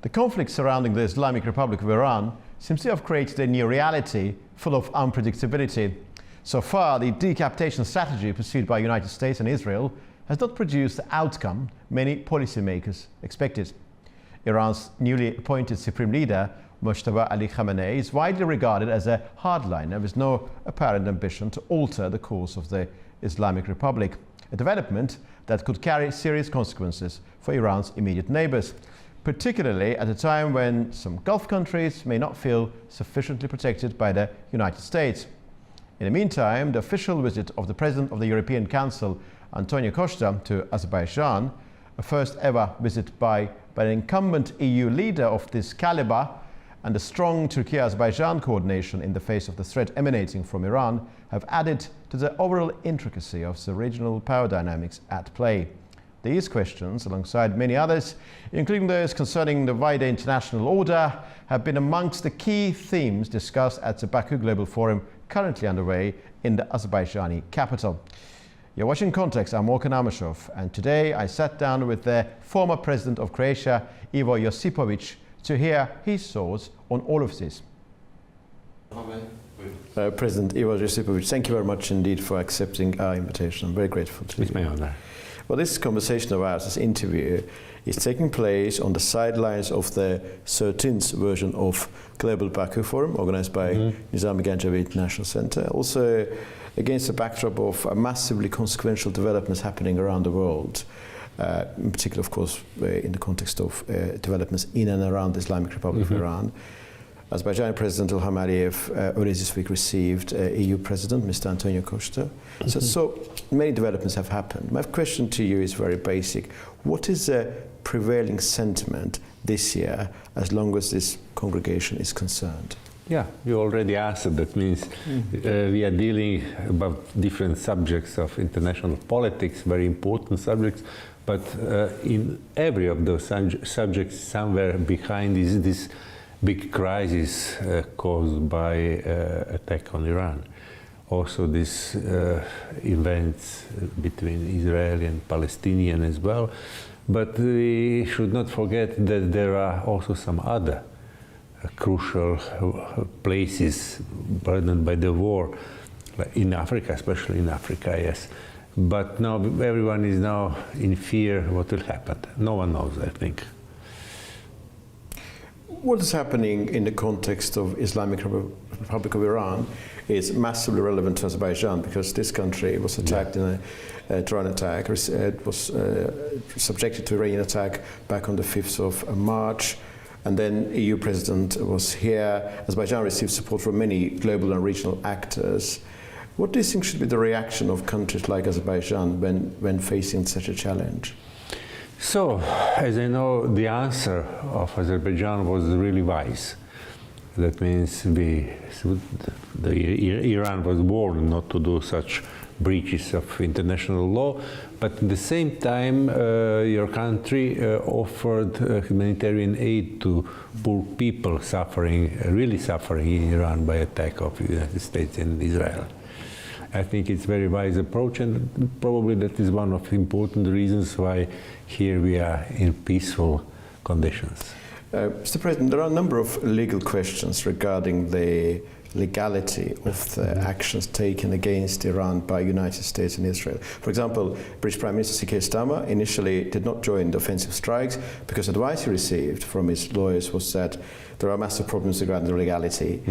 The conflict surrounding the Islamic Republic of Iran seems to have created a new reality full of unpredictability. So far, the decapitation strategy pursued by the United States and Israel has not produced the outcome many policymakers expected. Iran's newly appointed supreme leader, Mojtaba Ali Khamenei, is widely regarded as a hardliner with no apparent ambition to alter the course of the Islamic Republic, a development that could carry serious consequences for Iran's immediate neighbors, particularly at a time when some Gulf countries may not feel sufficiently protected by the United States. In the meantime, the official visit of the President of the European Council, Antonio Costa, to Azerbaijan, a first ever visit by an incumbent EU leader of this caliber, and the strong Turkey-Azerbaijan coordination in the face of the threat emanating from Iran have added to the overall intricacy of the regional power dynamics at play. These questions, alongside many others, including those concerning the wider international order, have been amongst the key themes discussed at the Baku Global Forum currently underway in the Azerbaijani capital. You're watching Context. I'm Walker Namashov, and today I sat down with the former president of Croatia, Ivo Josipovic, to hear his thoughts on all of this. President Ivo Josipovic, thank you very much indeed for accepting our invitation. I'm very grateful to you. It's my honor. Well, this conversation of ours, this interview, is taking place on the sidelines of the 13th version of Global Baku Forum, organized by Nizami Ganjavi International Center, also against the backdrop of massively consequential developments happening around the world. In particular, of course, in the context of developments in and around the Islamic Republic of Iran. Azerbaijani President Ilham Aliyev earlier this week received EU President, Mr. Antonio Costa. So many developments have happened. My question to you is very basic. What is the prevailing sentiment this year as long as this congregation is concerned? Yeah, you already answered. That means we are dealing about different subjects of international politics, very important subjects, but in every of those subjects, somewhere behind is this big crisis caused by attack on Iran. Also, these events between Israeli and Palestinian as well. But we should not forget that there are also some other crucial places burdened by the war, like in Africa, especially in Africa, yes. But now everyone is now in fear what will happen. No one knows, I think. What is happening in the context of Islamic Republic of Iran is massively relevant to Azerbaijan, because this country was attacked in a drone attack. It was subjected to Iranian attack back on the 5th of March. And then EU President was here. Azerbaijan received support from many global and regional actors. What do you think should be the reaction of countries like Azerbaijan when facing such a challenge? So, as I know, the answer of Azerbaijan was really wise. That means Iran was warned not to do such breaches of international law, but at the same time your country offered humanitarian aid to poor people really suffering in Iran by attack of the United States and Israel. I think it's a very wise approach, and probably that is one of the important reasons why here we are in peaceful conditions. Mr. President, there are a number of legal questions regarding the legality of the actions taken against Iran by United States and Israel. For example, British Prime Minister Keir Starmer initially did not join the offensive strikes because advice he received from his lawyers was that there are massive problems regarding the legality.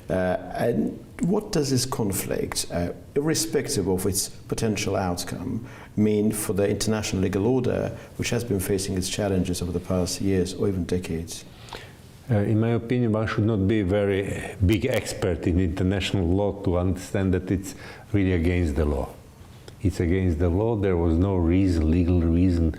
And what does this conflict, irrespective of its potential outcome, mean for the international legal order, which has been facing its challenges over the past years or even decades? In my opinion, one should not be a very big expert in international law to understand that it's really against the law. It's against the law. There was no legal reason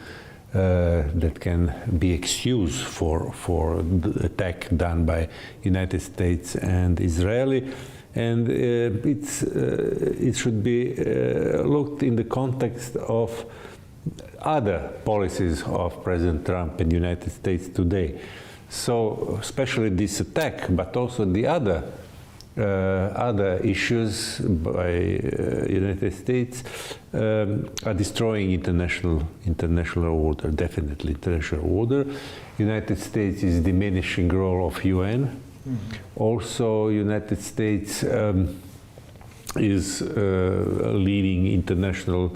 that can be excused for the attack done by United States and Israeli. And it should be looked in the context of other policies of President Trump and the United States today. So, especially this attack, but also the other other issues by United States are destroying international order, definitely international order. United States is diminishing role of UN. Mm-hmm. Also, United States is leading international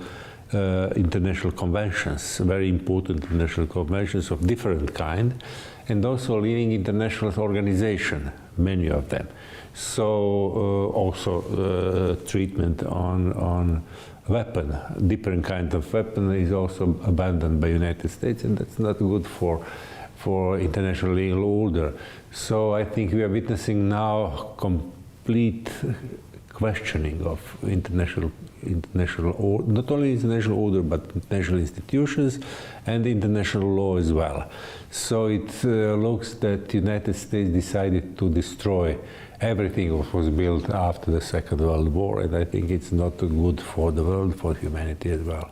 conventions, very important international conventions of different kind, and also leading international organization, many of them. So also treatment on weapon, different kind of weapon is also abandoned by United States, and that's not good for international legal order. So I think we are witnessing now complete questioning of international order, not only international order but international institutions and international law as well. So it looks that the United States decided to destroy everything that was built after the Second World War, and I think it's not good for the world, for humanity as well.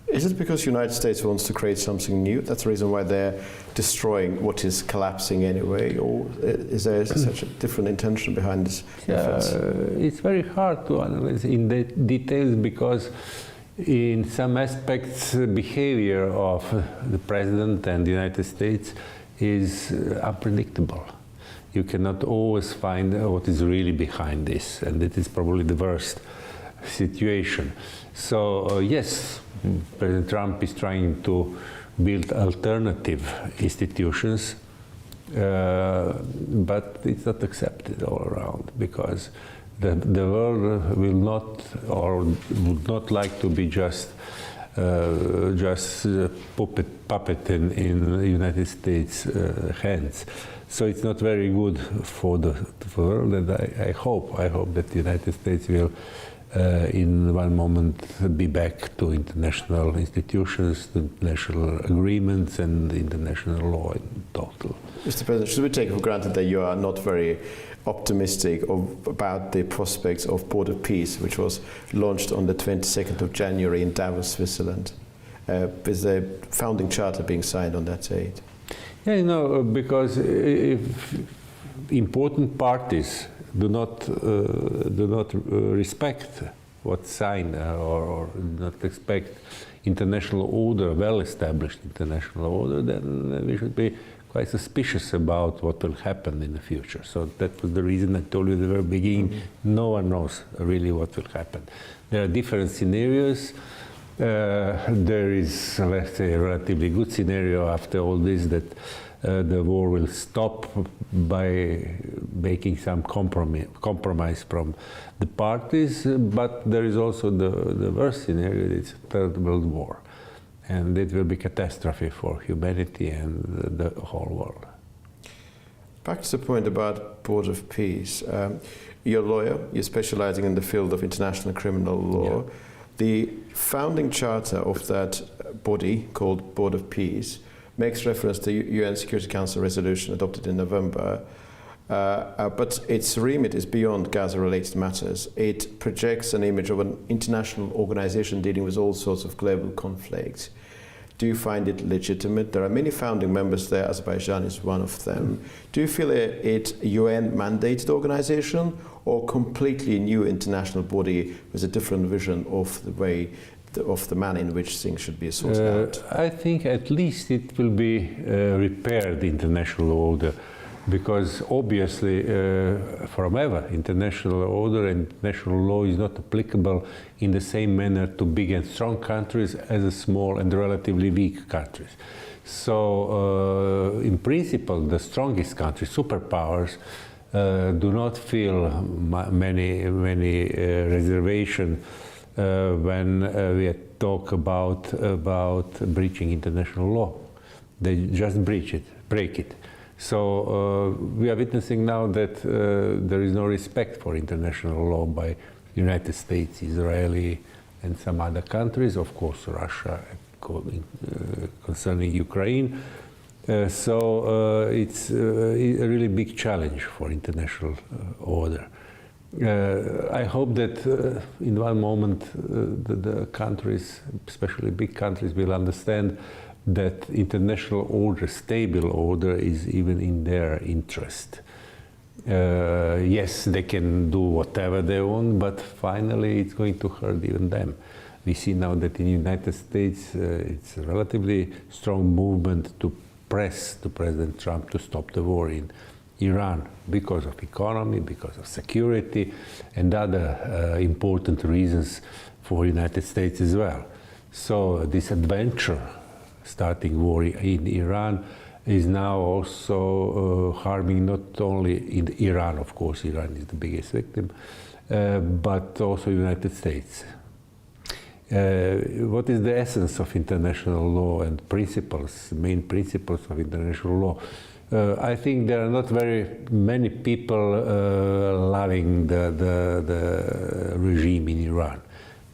Is it because the United States wants to create something new? That's the reason why they're destroying what is collapsing anyway? Or is there such a different intention behind this? It's very hard to analyze in the details because in some aspects the behavior of the President and the United States is unpredictable. You cannot always find what is really behind this, and it is probably the worst situation. So yes, President Trump is trying to build alternative institutions, but it's not accepted all around because the world will not or would not like to be just puppet in the United States hands. So it's not very good for the world, and I hope that the United States will in one moment be back to international institutions, to international agreements and international law in total. Mr. President, should we take for granted that you are not very optimistic about the prospects of border peace, which was launched on the 22nd of January in Davos, Switzerland, with the founding charter being signed on that date? Yeah, you know, because if important parties do not respect what's signed or do not expect international order, well-established international order, then we should be quite suspicious about what will happen in the future. So that was the reason I told you at the very beginning, no one knows really what will happen. There are different scenarios. There is, let's say, a relatively good scenario after all this that the war will stop by making some compromise from the parties, but there is also the worst scenario, it's a third world war. And it will be catastrophe for humanity and the whole world. Back to the point about border peace. You're a lawyer, you're specializing in the field of international criminal law. Yeah. The founding charter of that body, called Board of Peace, makes reference to the UN Security Council resolution adopted in November, but its remit is beyond Gaza-related matters. It projects an image of an international organization dealing with all sorts of global conflicts. Do you find it legitimate? There are many founding members there, Azerbaijan is one of them. Do you feel it a UN-mandated organization or completely new international body with a different vision of the way of the manner in which things should be sorted out? I think at least it will be repaired international order, because obviously from ever international order and international law is not applicable in the same manner to big and strong countries as a small and relatively weak countries. So in principle the strongest countries, superpowers, do not feel many reservations when we talk about breaching international law. They just break it. So we are witnessing now that there is no respect for international law by United States, Israeli, and some other countries. Of course, Russia concerning Ukraine. So it's a really big challenge for international order. I hope that in one moment the countries, especially big countries, will understand that international order, stable order, is even in their interest. Yes, they can do whatever they want, but finally it's going to hurt even them. We see now that in the United States it's a relatively strong movement to press to President Trump to stop the war in Iran because of economy, because of security, and other important reasons for the United States as well. So this adventure, starting war in Iran, is now also harming not only in Iran, of course, Iran is the biggest victim, but also the United States. What is the essence of international law and principles, main principles of international law? I think there are not very many people loving the regime in Iran.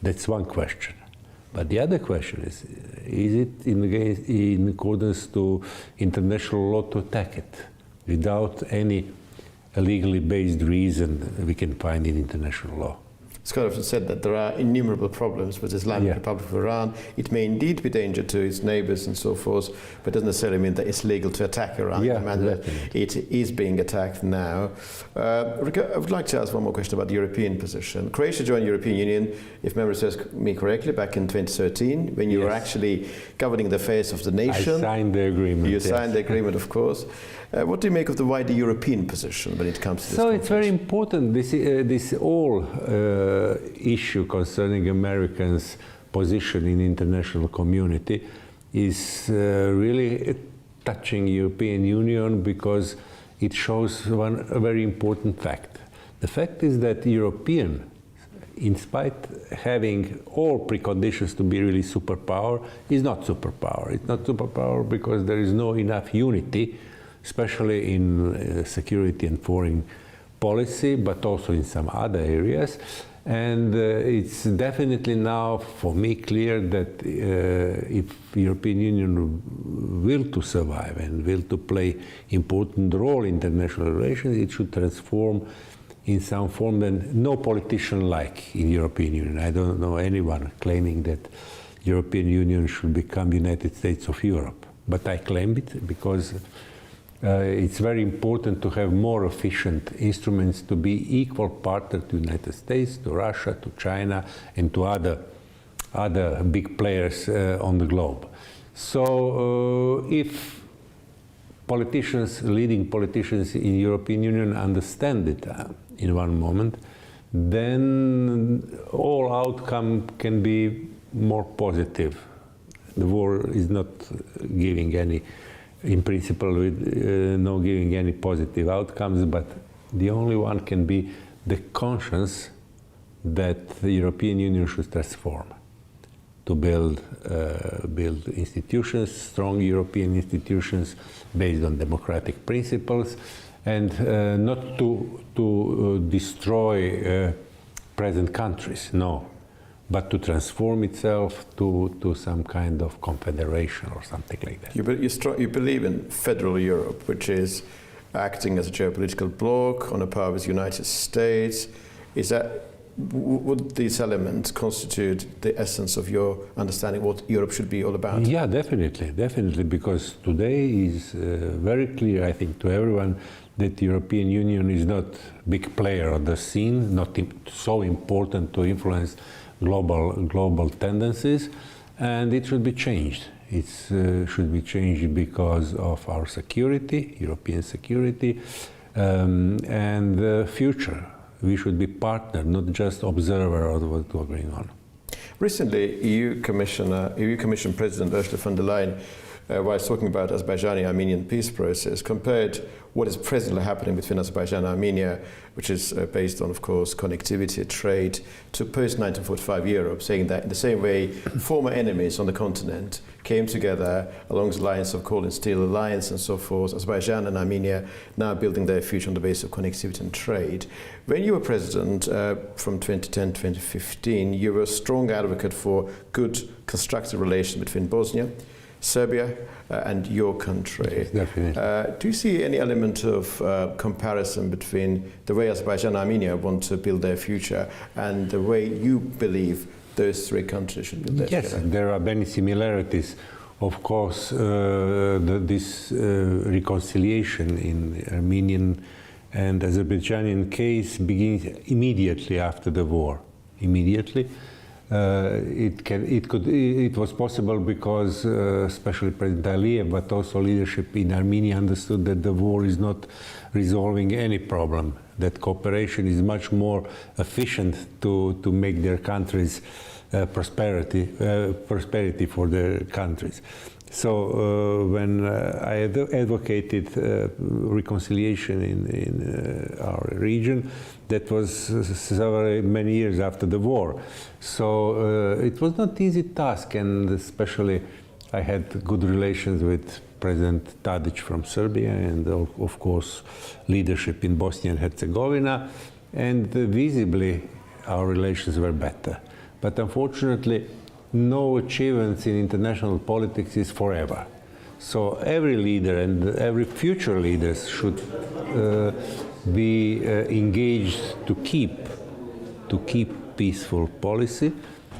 That's one question. But the other question is it in accordance to international law to attack it without any legally based reason we can find in international law? It's kind of said that there are innumerable problems with the Islamic Republic of Iran. It may indeed be danger to its neighbors and so forth, but it doesn't necessarily mean that it's legal to attack Iran. It is being attacked now. I would like to ask one more question about the European position. Croatia joined the European Union, if memory serves me correctly, back in 2013, when you were actually governing the affairs of the nation. I signed the agreement. You signed the agreement, of course. What do you make of the wider European position when it comes to this? So it's very important, this whole issue concerning Americans' position in the international community is really touching European Union because it shows a very important fact. The fact is that European, in spite having all preconditions to be really superpower, is not superpower. It's not superpower because there is no enough unity, especially in security and foreign policy, but also in some other areas. And it's definitely now, for me, clear that if European Union will to survive and will to play important role in international relations, it should transform in some form that no politician like in European Union. I don't know anyone claiming that European Union should become United States of Europe. But I claim it because it's very important to have more efficient instruments to be equal partner to the United States, to Russia, to China, and to other big players on the globe. So if leading politicians in European Union understand it in one moment, then all outcome can be more positive. The war is not giving any, in principle, not giving any positive outcomes, but the only one can be the conscience that the European Union should transform to build institutions, strong European institutions based on democratic principles, and not to destroy present countries, no, but to transform itself to some kind of confederation or something like that. You believe in federal Europe, which is acting as a geopolitical bloc on a par with the United States. Would these elements constitute the essence of your understanding what Europe should be all about? Yeah, definitely, because today is very clear, I think, to everyone that the European Union is not a big player on the scene, not so important to influence global tendencies, and it should be changed. It should be changed because of our security, European security, and the future. We should be partner, not just observer of what's going on. Recently, EU Commission President Ursula von der Leyen, while talking about Azerbaijani-Armenian peace process, compared what is presently happening between Azerbaijan and Armenia, which is based on, of course, connectivity, trade, to post-1945 Europe, saying that in the same way former enemies on the continent came together along the lines of Cold and Steel Alliance and so forth, Azerbaijan and Armenia now building their future on the basis of connectivity and trade. When you were president from 2010 to 2015, you were a strong advocate for good, constructive relations between Bosnia, Serbia, and your country. Definitely. Do you see any element of comparison between the way Azerbaijan and Armenia want to build their future and the way you believe those three countries should build their future? Yes, there are many similarities. Of course, this reconciliation in Armenian And Azerbaijani case begins immediately after the war. Immediately. It was possible because especially President Aliyev, but also leadership in Armenia understood that the war is not resolving any problem, that cooperation is much more efficient to make their countries prosperity for their countries. So when I advocated reconciliation in our region, that was many years after the war. So it was not an easy task, and especially I had good relations with President Tadic from Serbia and of course leadership in Bosnia and Herzegovina, and visibly our relations were better. But unfortunately, no achievements in international politics is forever. So every leader and every future leaders should be engaged to keep peaceful policy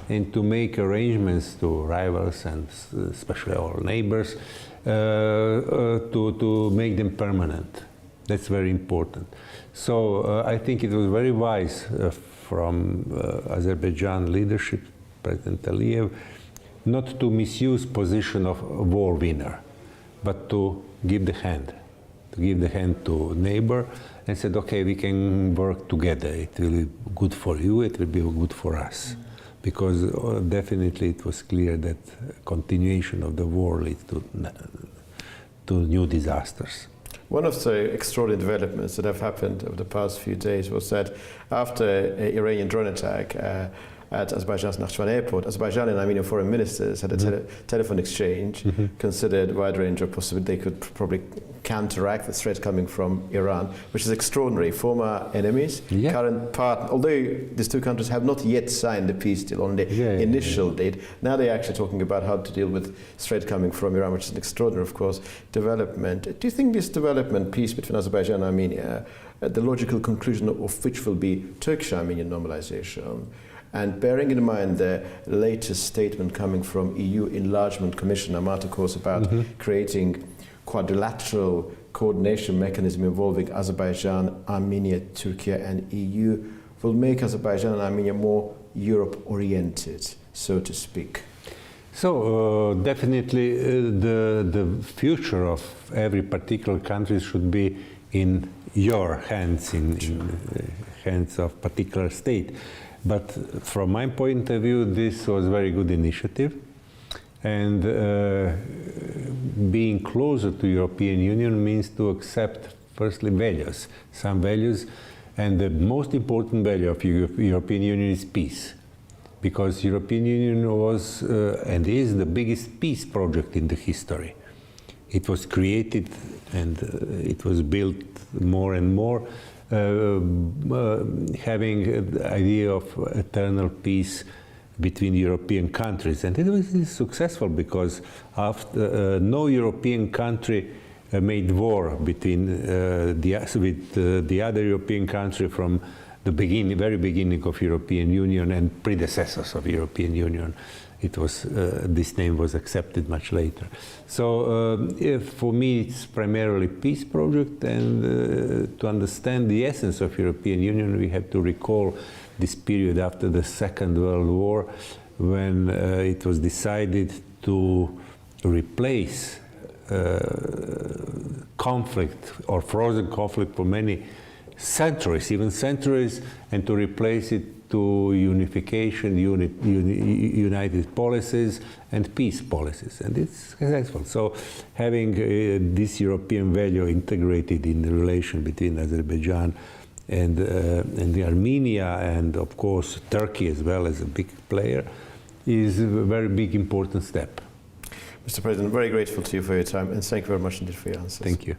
and to make arrangements to rivals and especially our neighbors to make them permanent. That's very important. So I think it was very wise from Azerbaijan leadership, President Aliyev, not to misuse position of war winner, but to give the hand to neighbor and said, okay, we can work together. It will be good for you, it will be good for us. Because definitely it was clear that continuation of the war leads to new disasters. One of the extraordinary developments that have happened over the past few days was that after an Iranian drone attack at Azerbaijan's Nakhchivan airport, Azerbaijan and Armenian foreign ministers had a telephone exchange, considered a wide range of possibilities they could probably counteract the threat coming from Iran, which is extraordinary. Former enemies, current partner, although these two countries have not yet signed the peace deal on the initial date, now they're actually talking about how to deal with threat coming from Iran, which is an extraordinary, of course, development. Do you think this development, peace between Azerbaijan and Armenia, the logical conclusion of which will be Turkish-Armenian normalization, and bearing in mind the latest statement coming from EU Enlargement Commissioner Marta Kos about creating quadrilateral coordination mechanism involving Azerbaijan, Armenia, Turkey and EU, will make Azerbaijan and Armenia more Europe-oriented, so to speak? So definitely the future of every particular country should be in your hands, in hands of particular state. But from my point of view, this was a very good initiative. And being closer to European Union means to accept, firstly, values, some values. And the most important value of European Union is peace. Because European Union was and is the biggest peace project in the history. It was created and it was built more and more, having the idea of eternal peace between European countries. And it was successful because after, no European country made war between the other European country from the very beginning of European Union and predecessors of European Union. It was, this name was accepted much later. So for me it's primarily peace project, and to understand the essence of European Union we have to recall this period after the Second World War, when it was decided to replace conflict or frozen conflict for many centuries, even centuries, and to replace it to unification, united policies and peace policies, and it's successful. So having this European value integrated in the relation between Azerbaijan and Armenia, and of course Turkey as well as a big player, is a very big important step. Mr. President, very grateful to you for your time, and thank you very much indeed for your answers. Thank you.